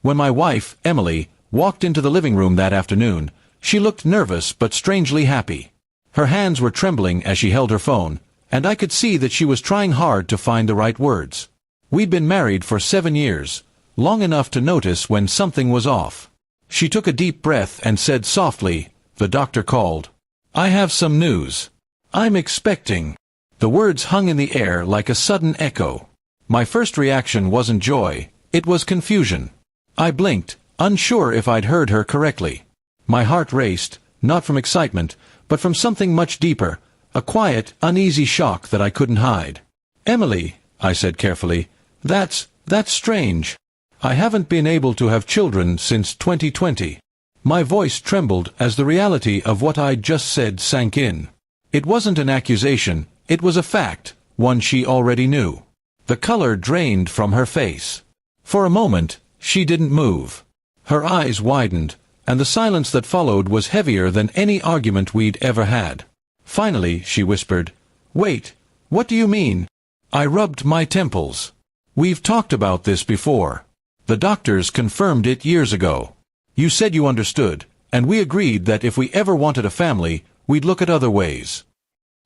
When my wife, Emily, walked into the living room that afternoon, she looked nervous but strangely happy. Her hands were trembling as she held her phone, and I could see that she was trying hard to find the right words. We'd been married for 7 years, long enough to notice when something was off. She took a deep breath and said softly, "The doctor called. I have some news. I'm expecting." The words hung in the air like a sudden echo. My first reaction wasn't joy, it was confusion. I blinked, unsure if I'd heard her correctly. My heart raced, not from excitement, but from something much deeper, a quiet, uneasy shock that I couldn't hide. "Emily," I said carefully, that's strange. I haven't been able to have children since 2020. My voice trembled as the reality of what I'd just said sank in. It wasn't an accusation, it was a fact, one she already knew. The color drained from her face. For a moment, she didn't move. Her eyes widened, and the silence that followed was heavier than any argument we'd ever had. Finally, she whispered, "Wait, what do you mean?" I rubbed my temples. "We've talked about this before. The doctors confirmed it years ago. You said you understood, and we agreed that if we ever wanted a family, we'd look at other ways."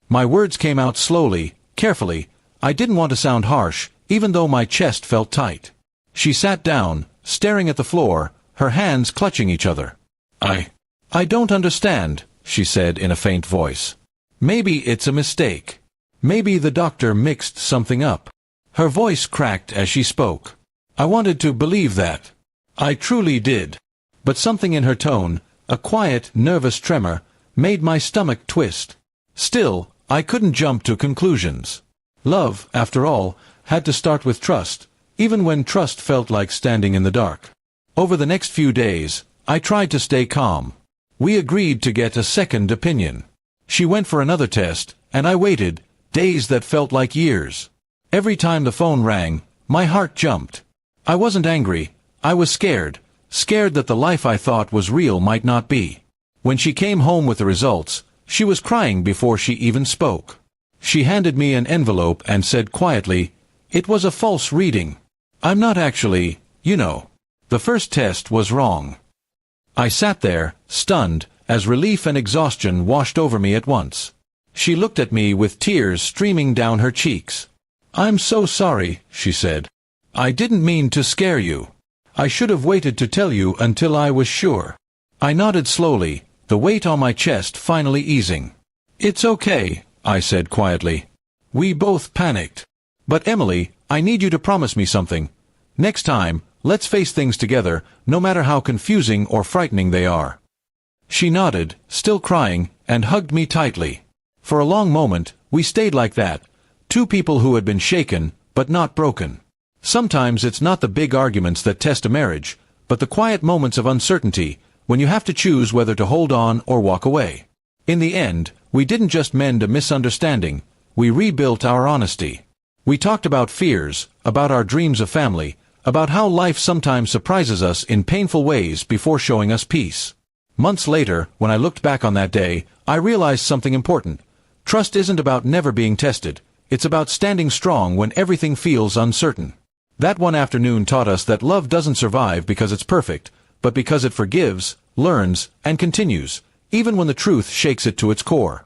My words came out slowly, carefully. I didn't want to sound harsh, even though my chest felt tight. She sat down, staring at the floor, her hands clutching each other. I don't understand," she said in a faint voice. "Maybe it's a mistake. Maybe the doctor mixed something up." Her voice cracked as she spoke. I wanted to believe that. I truly did. But something in her tone, a quiet, nervous tremor, made my stomach twist. Still, I couldn't jump to conclusions. Love, after all, had to start with trust, even when trust felt like standing in the dark. Over the next few days, I tried to stay calm. We agreed to get a second opinion. She went for another test, and I waited, days that felt like years. Every time the phone rang, my heart jumped. I wasn't angry, I was scared that the life I thought was real might not be. When she came home with the results, she was crying before she even spoke. She handed me an envelope and said quietly, "It was a false reading. I'm not actually, you know. The first test was wrong." I sat there, stunned, as relief and exhaustion washed over me at once. She looked at me with tears streaming down her cheeks. "I'm so sorry," she said. "I didn't mean to scare you. I should have waited to tell you until I was sure." I nodded slowly, the weight on my chest finally easing. "It's okay," I said quietly. We both panicked. "But Emily, I need you to promise me something. Next time, let's face things together, no matter how confusing or frightening they are." She nodded, still crying, and hugged me tightly. For a long moment, we stayed like that, two people who had been shaken, but not broken. Sometimes it's not the big arguments that test a marriage, but the quiet moments of uncertainty, when you have to choose whether to hold on or walk away. In the end, we didn't just mend a misunderstanding, we rebuilt our honesty. We talked about fears, about our dreams of family, about how life sometimes surprises us in painful ways before showing us peace. Months later, when I looked back on that day, I realized something important. Trust isn't about never being tested, it's about standing strong when everything feels uncertain. That one afternoon taught us that love doesn't survive because it's perfect, but because it forgives, learns, and continues, even when the truth shakes it to its core.